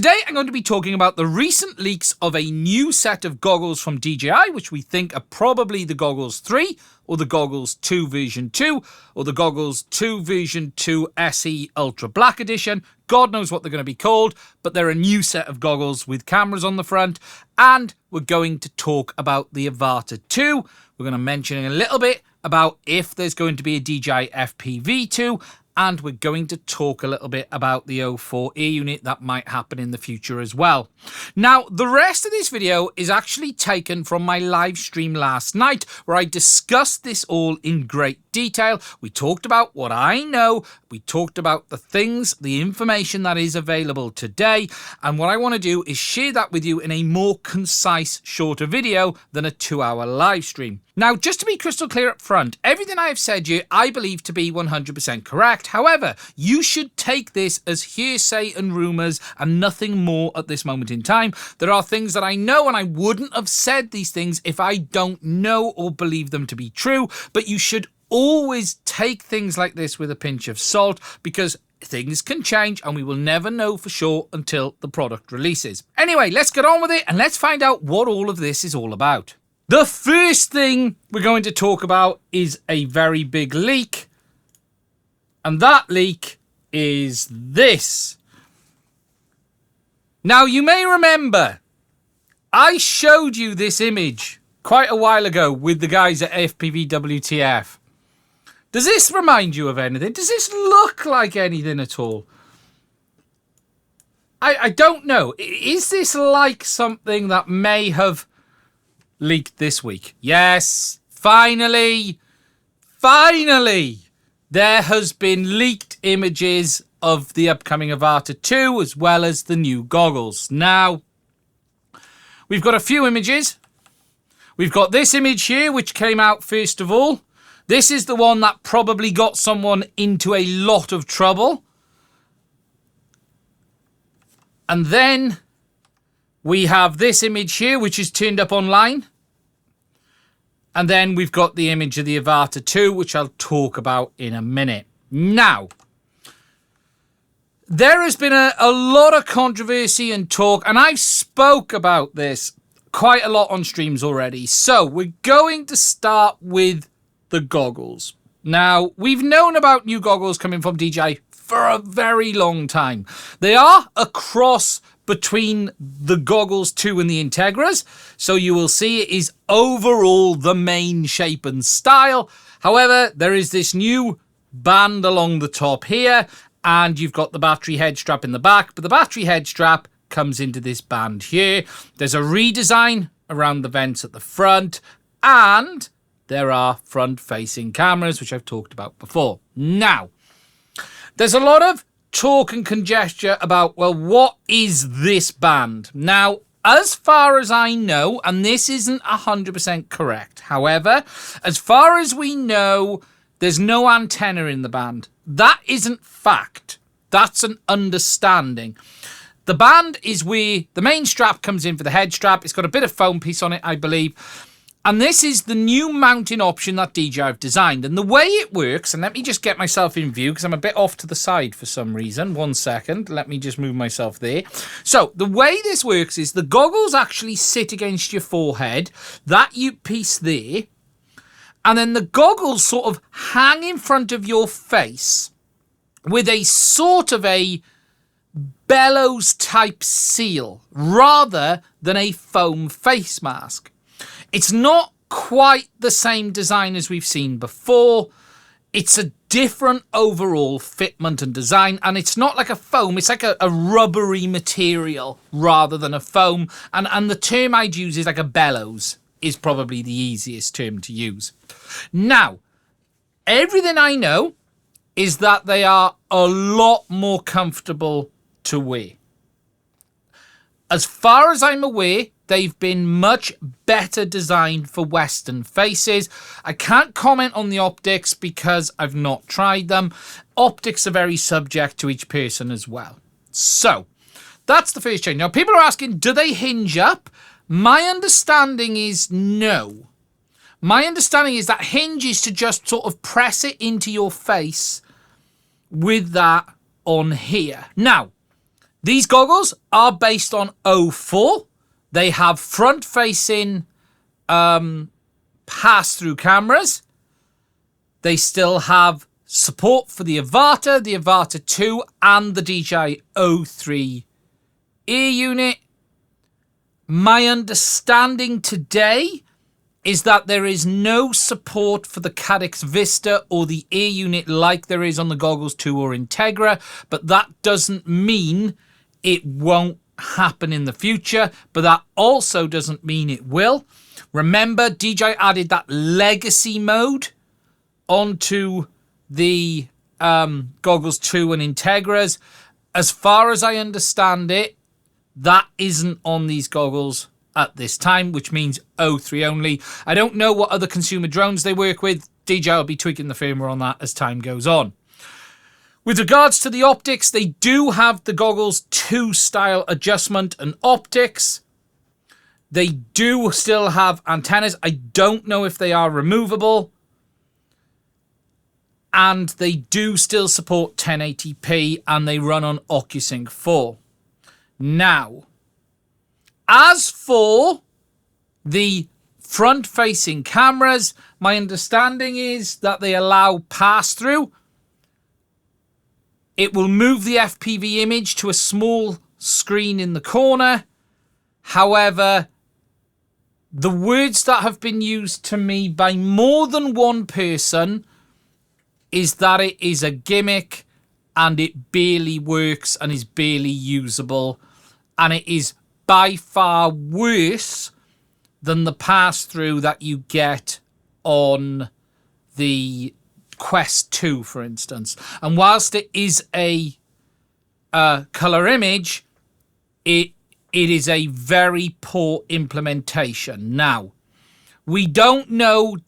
Today I'm going to be talking about the recent leaks of a new set of goggles from DJI, which we think are probably the Goggles 3, or the Goggles 2 version 2, or the Goggles 2 version 2 SE Ultra Black Edition. God knows what they're going to be called, but they're a new set of goggles with cameras on the front. And we're going to talk about the Avata 2. We're going to mention a little bit about if there's going to be a DJI FPV 2. And we're going to talk a little bit about the O4 air unit that might happen in the future as well. Now, the rest of this video is actually taken from my live stream last night, where I discussed this all in great detail. We talked about what I know. We talked about the things, the information that is available today. And what I want to do is share that with you in a more concise, shorter video than a 2-hour live stream. Now, just to be crystal clear up front, everything I have said here, I believe to be 100% correct. However, you should take this as hearsay and rumours and nothing more at this moment in time. There are things that I know, and I wouldn't have said these things if I don't know or believe them to be true. But you should always take things like this with a pinch of salt, because things can change and we will never know for sure until the product releases. Anyway, let's get on with it and let's find out what all of this is all about. The first thing we're going to talk about is a very big leak. And that leak is this. Now, you may remember, I showed you this image quite a while ago with the guys at FPV WTF. Does this remind you of anything? Does this look like anything at all? I don't know. Is this like something that may have leaked this week? Yes, finally, there has been leaked images of the upcoming Avata 2 as well as the new goggles. Now, we've got a few images. We've got this image here, which came out first of all. This is the one that probably got someone into a lot of trouble. And then we have this image here, which is turned up online. And then we've got the image of the Avata 2, which I'll talk about in a minute. Now, there has been a lot of controversy and talk, and I've spoke about this quite a lot on streams already. So we're going to start with the goggles. Now, we've known about new goggles coming from DJI for a very long time. They are a cross between the Goggles 2 and the Integras, so you will see it is overall the main shape and style. However, there is this new band along the top here, and you've got the battery head strap in the back, but the battery head strap comes into this band here. There's a redesign around the vents at the front, and there are front-facing cameras, which I've talked about before. Now, there's a lot of talk and conjecture about, well, what is this band? Now, as far as I know, and this isn't 100% correct, however, as far as we know, there's no antenna in the band. That isn't fact. That's an understanding. The band is where the main strap comes in for the head strap. It's got a bit of foam piece on it, I believe. And this is the new mounting option that DJI have designed. And the way it works, and let me just get myself in view because I'm a bit off to the side for some reason. 1 second. Let me just move myself there. So the way this works is the goggles actually sit against your forehead. That piece there. And then the goggles sort of hang in front of your face with a sort of a bellows type seal rather than a foam face mask. It's not quite the same design as we've seen before. It's a different overall fitment and design, and it's not like a foam. It's like a rubbery material rather than a foam. And the term I'd use is like a bellows is probably the easiest term to use. Now, everything I know is that they are a lot more comfortable to wear. As far as I'm aware, they've been much better designed for Western faces. I can't comment on the optics because I've not tried them. Optics are very subject to each person as well. So, that's the first change. Now, people are asking, do they hinge up? My understanding is no. My understanding is that hinge is to just sort of press it into your face with that on here. Now, These goggles are based on 04. They have front-facing pass-through cameras. They still have support for the Avata 2, and the DJI O3 ear unit. My understanding today is that there is no support for the Caddx Vista or the ear unit like there is on the Goggles 2 or Integra, but that doesn't mean it won't happen in the future, but that also doesn't mean it will. Remember, DJI added that legacy mode onto the Goggles 2 and Integras. As far as I understand it, that isn't on these goggles at this time, which means O3 only. I don't know what other consumer drones they work with. DJI will be tweaking the firmware on that as time goes on. With regards to the optics, they do have the Goggles 2 style adjustment and optics. They do still have antennas. I don't know if they are removable. And they do still support 1080p, and they run on OcuSync 4. Now, as for the front-facing cameras, my understanding is that they allow pass-through. It will move the FPV image to a small screen in the corner. However, the words that have been used to me by more than one person is that it is a gimmick and it barely works and is barely usable, and it is by far worse than the pass-through that you get on the Quest 2, for instance. And whilst it is a colour image, it is a very poor implementation. Now, we don't know,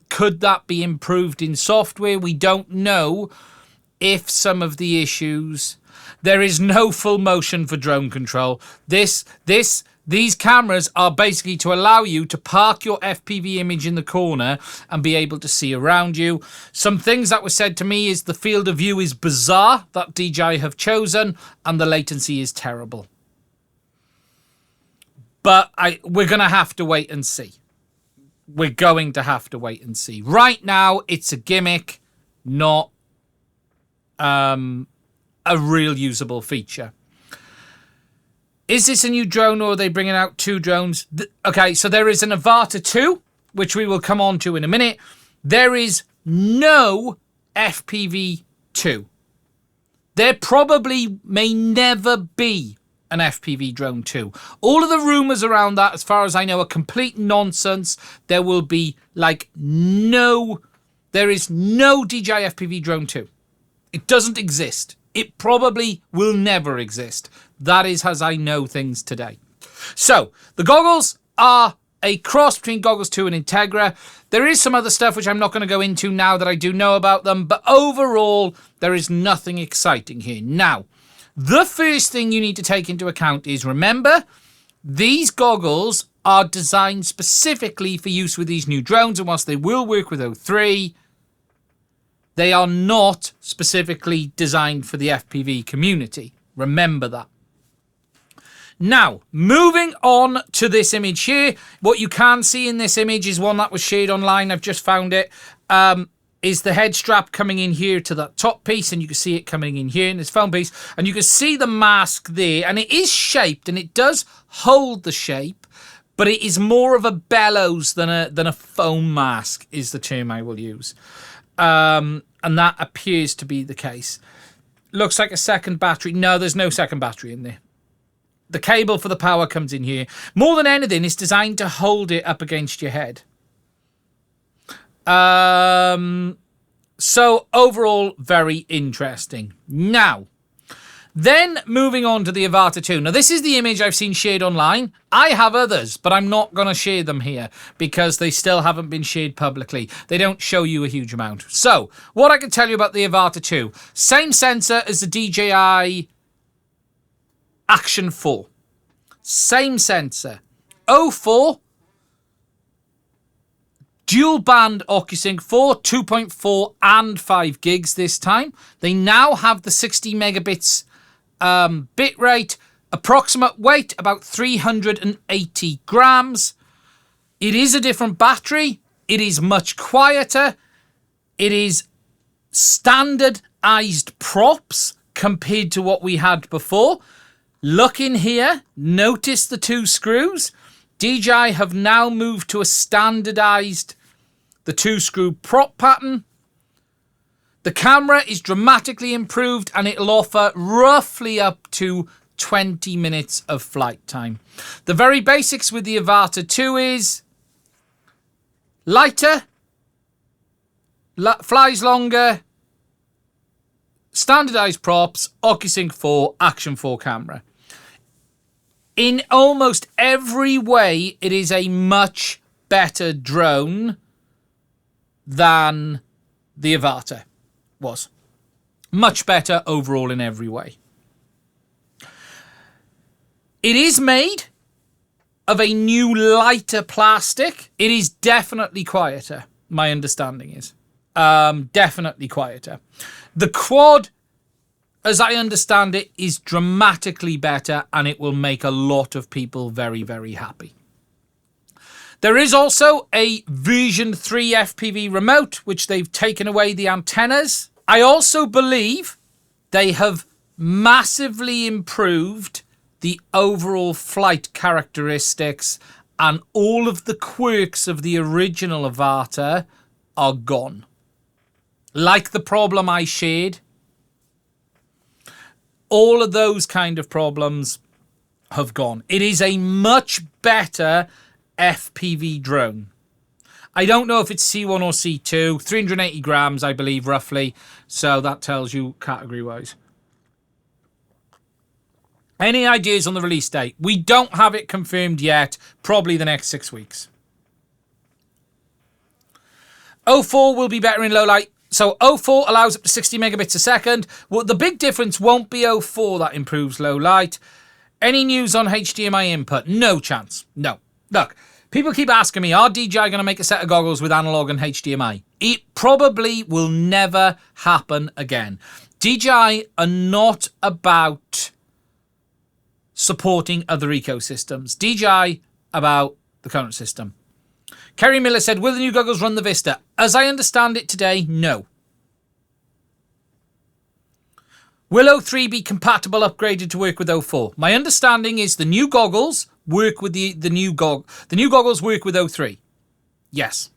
could that be improved in software? We don't know if some of the issues... There is no full motion for drone control. These cameras are basically to allow you to park your FPV image in the corner and be able to see around you. Some things that were said to me is the field of view is bizarre that DJI have chosen, and the latency is terrible. But we're going to have to wait and see. We're going to have to wait and see. Right now, it's a gimmick, not a real usable feature. Is this a new drone, or are they bringing out two drones? Okay, so there is an Avata 2, which we will come on to in a minute. There is no FPV 2. There probably may never be an FPV Drone 2. All of the rumours around that, as far as I know, are complete nonsense. There will be, there is no DJI FPV Drone 2. It doesn't exist. It probably will never exist. That is as I know things today. So, the goggles are a cross between Goggles 2 and Integra. There is some other stuff which I'm not going to go into now that I do know about them, but overall, there is nothing exciting here. Now, the first thing you need to take into account is, remember, these goggles are designed specifically for use with these new drones, and whilst they will work with O3, they are not specifically designed for the FPV community. Remember that. Now, moving on to this image here. What you can see in this image is one that was shared online. I've just found it. Is the head strap coming in here to that top piece, and you can see it coming in here in this foam piece, and you can see the mask there, and it is shaped, and it does hold the shape, but it is more of a bellows than a foam mask is the term I will use. And that appears to be the case. Looks like a second battery. No, there's no second battery in there. The cable for the power comes in here. More than anything, it's designed to hold it up against your head. So overall, very interesting. Now, then moving on to the Avata 2. Now, this is the image I've seen shared online. I have others, but I'm not going to share them here because they still haven't been shared publicly. They don't show you a huge amount. So, what I can tell you about the Avata 2. Same sensor as the DJI Action 4. Same sensor. 04. Dual band OcuSync 4, 2.4 and 5 gigs this time. They now have the 60 megabits bit rate, approximate weight about 380 grams. It is a different battery. It is much quieter. It is standardized props compared to what we had before. Look in here. Notice the 2 screws. DJI have now moved to a standardized, the 2-screw prop pattern. The camera is dramatically improved and it'll offer roughly up to 20 minutes of flight time. The very basics with the Avata 2 is lighter, flies longer, standardized props, OcuSync 4, Action 4 camera. In almost every way, it is a much better drone than the Avata was. Much better overall in every way. It is made of a new lighter plastic. It is definitely quieter, my understanding is. Definitely quieter. The quad, as I understand it, is dramatically better and it will make a lot of people very, very happy. There is also a version 3 FPV remote, which they've taken away the antennas. I also believe they have massively improved the overall flight characteristics, and all of the quirks of the original Avata are gone. Like the problem I shared, all of those kind of problems have gone. It is a much better FPV drone. I don't know if it's C1 or C2, 380 grams, I believe, roughly. So that tells you category-wise. Any ideas on the release date? We don't have it confirmed yet. Probably the next 6 weeks. 04 will be better in low light. So 04 allows up to 60 megabits a second. Well, the big difference won't be 04 that improves low light. Any news on HDMI input? No chance. No. Look, people keep asking me, are DJI going to make a set of goggles with analog and HDMI? It probably will never happen again. DJI are not about supporting other ecosystems. DJI about the current system. Kerry Miller said, will the new goggles run the Vista? As I understand it today, no. Will 03 be compatible upgraded to work with 04? My understanding is the new goggles work with the new goggles work with 03. Yes.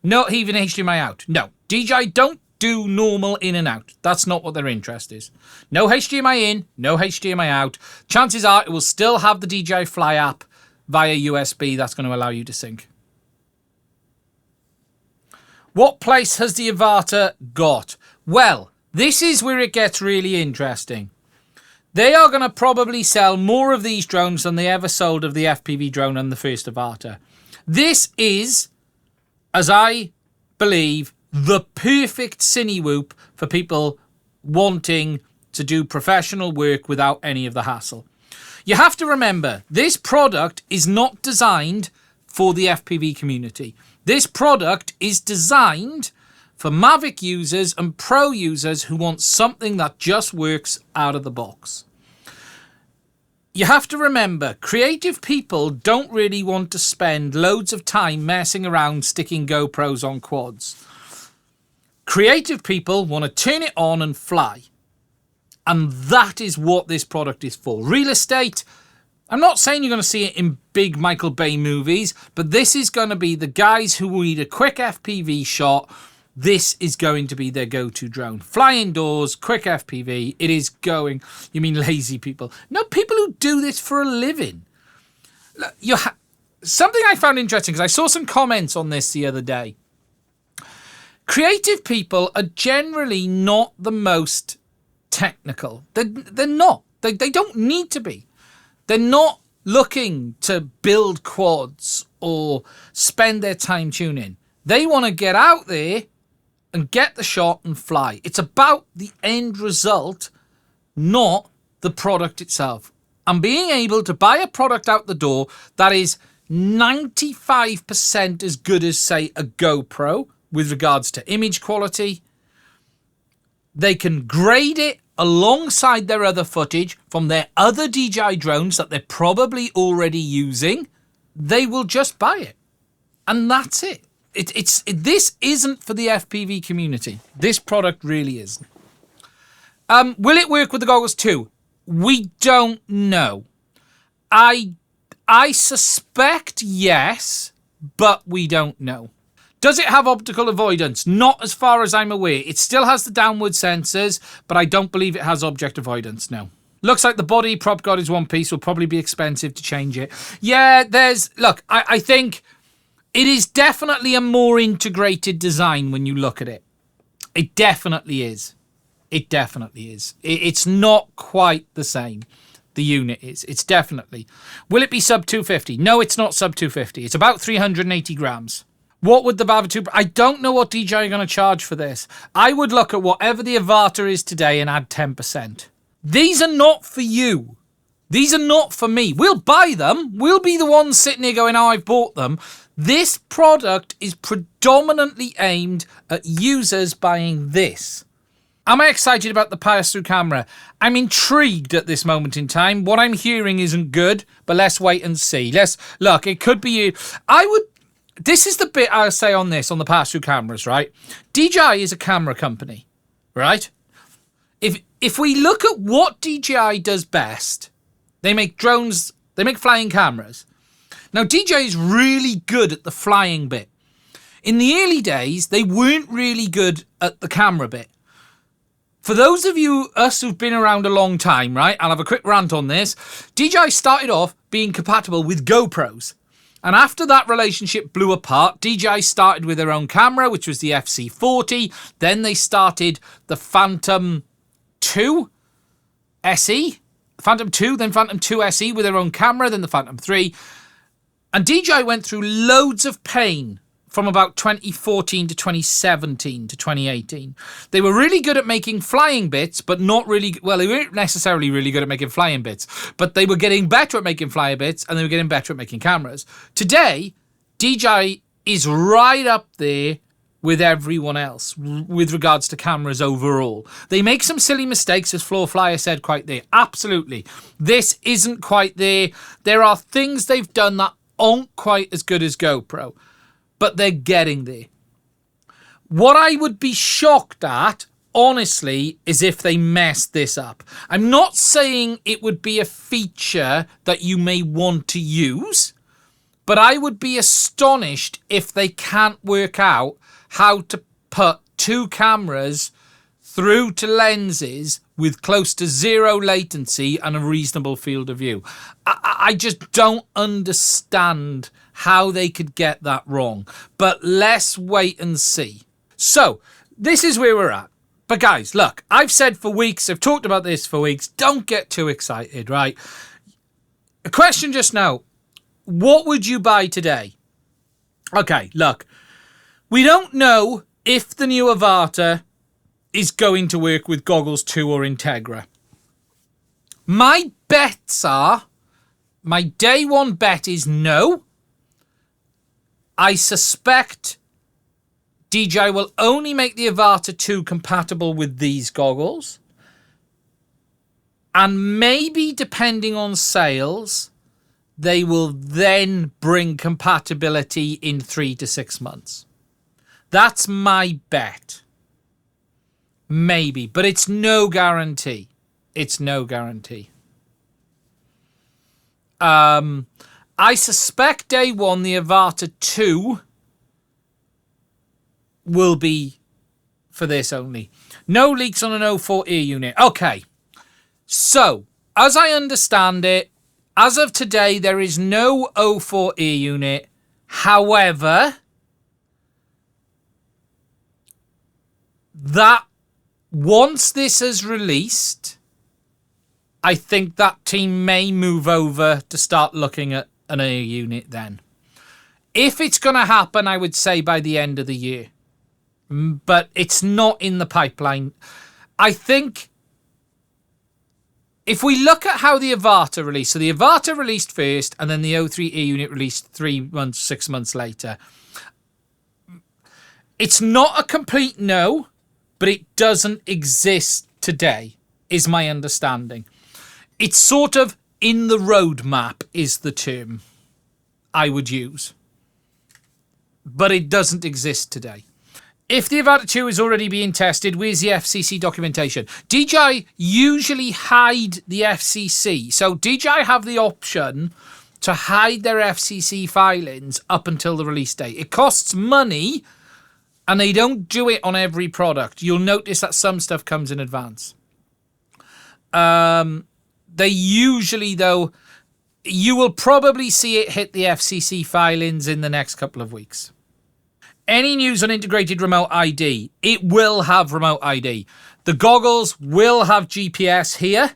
Not even HDMI out. No. DJI don't do normal in and out. That's not what their interest is. No HDMI in, no HDMI out. Chances are it will still have the DJI Fly app via USB. That's going to allow you to sync. What place has the Avata got? Well, this is where it gets really interesting. They are going to probably sell more of these drones than they ever sold of the FPV drone and the first Avata. This is, as I believe, the perfect cinewhoop for people wanting to do professional work without any of the hassle. You have to remember, this product is not designed for the FPV community. This product is designed for Mavic users and Pro users who want something that just works out of the box. You have to remember, creative people don't really want to spend loads of time messing around sticking GoPros on quads. Creative people want to turn it on and fly. And that is what this product is for. Real estate, I'm not saying you're going to see it in big Michael Bay movies, but this is going to be the guys who need a quick FPV shot. This is going to be their go-to drone. Fly indoors, quick FPV. It is going, you mean lazy people? No, people who do this for a living. Something I found interesting, because I saw some comments on this the other day. Creative people are generally not the most technical. They're not. They don't need to be. They're not looking to build quads or spend their time tuning. They want to get out there and get the shot and fly. It's about the end result, not the product itself. And being able to buy a product out the door that is 95% as good as, say, a GoPro with regards to image quality. They can grade it alongside their other footage from their other DJI drones that they're probably already using, they will just buy it. And that's it. This isn't for the FPV community. This product really isn't. Will it work with the goggles too? We don't know. I suspect yes, but we don't know. Does it have optical avoidance? Not as far as I'm aware. It still has the downward sensors, but I don't believe it has object avoidance, no. Looks like the body prop god is one piece. Will probably be expensive to change it. Yeah, look, I think it is definitely a more integrated design when you look at it. It definitely is. It definitely is. It's not quite the same. The unit is. It's definitely. Will it be sub 250? No, it's not sub 250. It's about 380 grams. What would the Avata 2... I don't know what DJI are going to charge for this. I would look at whatever the Avata is today and add 10%. These are not for you. These are not for me. We'll buy them. We'll be the ones sitting here going, oh, I've bought them. This product is predominantly aimed at users buying this. Am I excited about the pass-through camera? I'm intrigued at this moment in time. What I'm hearing isn't good, but let's wait and see. Look, it could be you. This is the bit I'll say on this, on the pass-through cameras, right? DJI is a camera company, right? If we look at what DJI does best, they make drones, they make flying cameras. Now, DJI is really good at the flying bit. In the early days, they weren't really good at the camera bit. For those of us who've been around a long time, right, I'll have a quick rant on this. DJI started off being compatible with GoPros. And after that relationship blew apart, DJI started with their own camera, which was the FC40. Then they started the Phantom 2 SE. Phantom 2, then Phantom 2 SE with their own camera, then the Phantom 3. And DJI went through loads of pain from about 2014 to 2017 to 2018. They were really good at making flying bits, but not really... Well, they weren't necessarily really good at making flying bits, but they were getting better at making flying bits, and they were getting better at making cameras. Today, DJI is right up there with everyone else with regards to cameras overall. They make some silly mistakes, as Floor Flyer said, quite there. Absolutely. This isn't quite there. There are things they've done that aren't quite as good as GoPro, but they're getting there. What I would be shocked at, honestly, is if they messed this up. I'm not saying it would be a feature that you may want to use, but I would be astonished if they can't work out how to put two cameras through to lenses with close to zero latency and a reasonable field of view. I just don't understand how they could get that wrong. But let's wait and see. So, this is where we're at. But guys, look, I've said for weeks, I've talked about this for weeks, don't get too excited, right? A question just now, what would you buy today? Okay, look, we don't know if the new Avata is going to work with Goggles 2 or Integra. My bets are, my day one bet is no. I suspect DJI will only make the Avata 2 compatible with these goggles. And maybe, depending on sales, they will then bring compatibility in 3 to 6 months. That's my bet. Maybe, but it's no guarantee. It's no guarantee. I suspect day one, the Avata 2 will be for this only. No leaks on an 04 ear unit. Okay. So, as I understand it, as of today, there is no 04 ear unit. However, that once this is released, I think that team may move over to start looking at an ear unit then. If it's going to happen, I would say by the end of the year. But it's not in the pipeline. I think if we look at how the Avata released, so the Avata released first and then the 03 ear unit released 3 months, 6 months later. It's not a complete no, but it doesn't exist today. is my understanding. It's sort of in the roadmap is the term I would use. But it doesn't exist today. If the Avata 2 is already being tested, where's the FCC documentation? DJI usually hide the FCC. So DJI have the option to hide their FCC filings up until the release date. It costs money, and they don't do it on every product. You'll notice that some stuff comes in advance. They usually, though, you will probably see it hit the FCC filings in the next couple of weeks. Any news on integrated remote ID? It will have remote ID. The goggles will have GPS here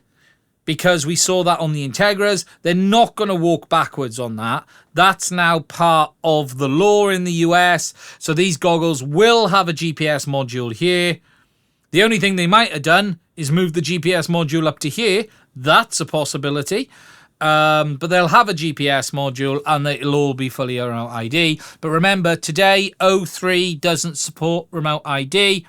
because we saw that on the Integras. They're not going to walk backwards on that. That's now part of the law in the US. So these goggles will have a GPS module here. The only thing they might have done is move the GPS module up to here. That's a possibility. But they'll have a GPS module and it'll all be fully remote ID. But remember, today, 03 doesn't support remote ID.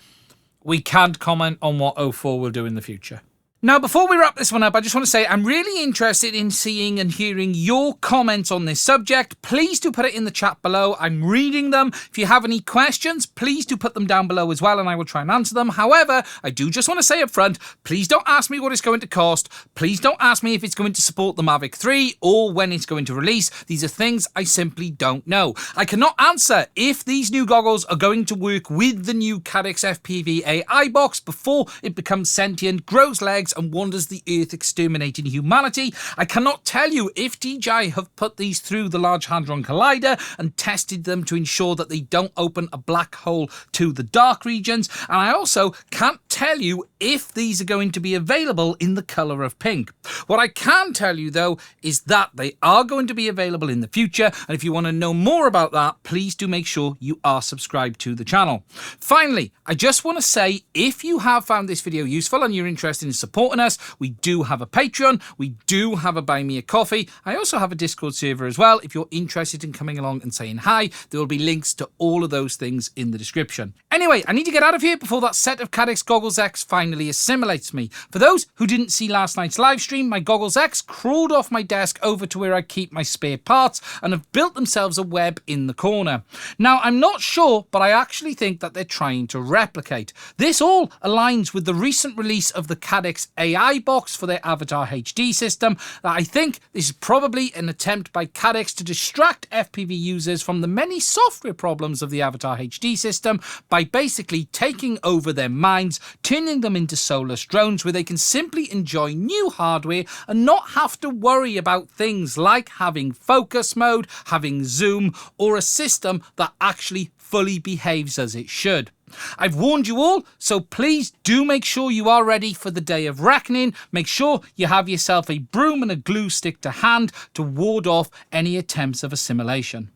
We can't comment on what 04 will do in the future. Now, before we wrap this one up, I just want to say I'm really interested in seeing and hearing your comments on this subject. Please do put it in the chat below. I'm reading them. If you have any questions, please do put them down below as well, and I will try and answer them. However, I do just want to say up front, please don't ask me what it's going to cost. Please don't ask me if it's going to support the Mavic 3 or when it's going to release. These are things I simply don't know. I cannot answer if these new goggles are going to work with the new Caddx FPV AI box before it becomes sentient, grows legs, and wanders the earth exterminating humanity. I cannot tell you if DJI have put these through the Large Hadron Collider and tested them to ensure that they don't open a black hole to the dark regions. And I also can't tell you if these are going to be available in the colour of pink. What I can tell you, though, is that they are going to be available in the future. And if you want to know more about that, please do make sure you are subscribed to the channel. Finally, I just want to say, if you have found this video useful and you're interested in supporting us, we do have a Patreon, we do have a Buy Me a Coffee. I also have a Discord server as well. If you're interested in coming along and saying hi, there will be links to all of those things in the description. Anyway, I need to get out of here before that set of Caddx Goggles X finally assimilates me. For those who didn't see last night's live stream, my Goggles X crawled off my desk over to where I keep my spare parts and have built themselves a web in the corner. Now, I'm not sure, but I actually think that they're trying to replicate. This all aligns with the recent release of the Caddx AI box for their Avatar HD system. I think this is probably an attempt by Caddx to distract FPV users from the many software problems of the Avatar HD system by basically taking over their minds, turning them into soulless drones where they can simply enjoy new hardware and not have to worry about things like having focus mode, having zoom, or a system that actually fully behaves as it should. I've warned you all, so please do make sure you are ready for the day of reckoning. Make sure you have yourself a broom and a glue stick to hand to ward off any attempts of assimilation.